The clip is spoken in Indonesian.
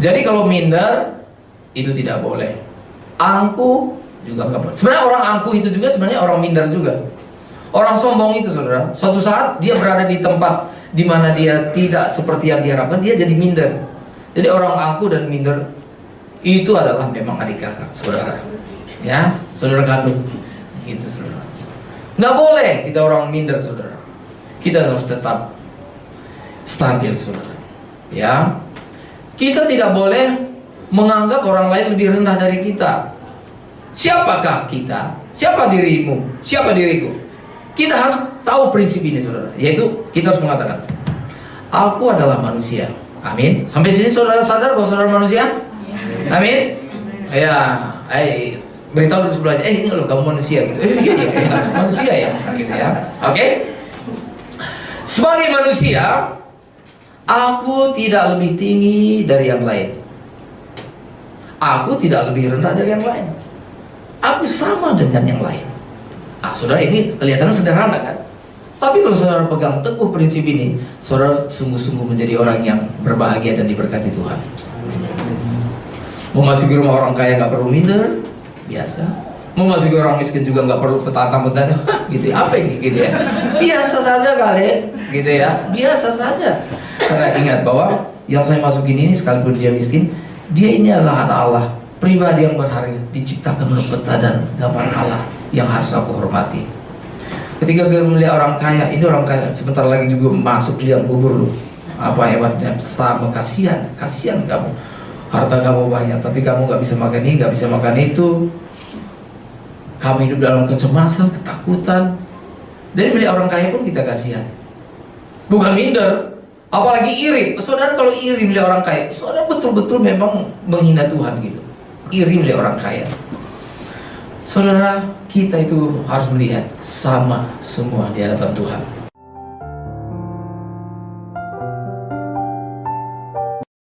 Jadi kalau minder itu tidak boleh. Angkuh juga nggak boleh. Sebenarnya orang angkuh itu juga sebenarnya orang minder juga. Orang sombong itu, saudara, suatu saat dia berada di tempat di mana dia tidak seperti yang diharapkan, dia jadi minder. Jadi orang angkuh dan minder itu adalah memang adik kakak, saudara. Ya, saudara kandung. Gitu, saudara. Nggak boleh kita orang minder, saudara. Kita harus tetap stabil, saudara. Ya, kita tidak boleh menganggap orang lain lebih rendah dari kita. Siapakah kita? Siapa dirimu? Siapa diriku? Kita harus tahu prinsip ini, saudara. Yaitu kita harus mengatakan, aku adalah manusia. Amin. Sampai sini saudara sadar bahwa saudara manusia? Amin. Ya, beritahu dulu sebelahnya, ini loh kamu manusia gitu. Iya, manusia ya, gitu ya. Oke. Sebagai manusia, aku tidak lebih tinggi dari yang lain. Aku tidak lebih rendah dari yang lain. Aku sama dengan yang lain. Saudara, ini kelihatannya sederhana kan? Tapi kalau saudara pegang teguh prinsip ini, saudara sungguh-sungguh menjadi orang yang berbahagia dan diberkati Tuhan. Memasuki rumah orang kaya nggak perlu minder, biasa. Memasuki orang miskin juga nggak perlu petantang-petantang, gitu ya, apa ini, gitu ya. Biasa saja kali, gitu ya. Biasa saja. Karena ingat bahwa yang saya masukin ini, sekalipun dia miskin, dia ini adalah anak Allah, pribadi yang berharga, diciptakan menurut peta dan gambar Allah yang harus aku hormati. Ketika kita melihat orang kaya, ini orang kaya, sebentar lagi juga masuk liang kubur lu. Apa hebatnya, sama kasihan kamu. Harta kamu banyak, tapi kamu nggak bisa makan ini, nggak bisa makan itu. Kamu hidup dalam kecemasan, ketakutan. Jadi melihat orang kaya pun kita kasihan. Bukan minder, apalagi iri. Saudara kalau iri melihat orang kaya, saudara betul-betul memang menghina Tuhan gitu. Iri melihat orang kaya. Saudara, kita itu harus melihat sama semua di hadapan Tuhan.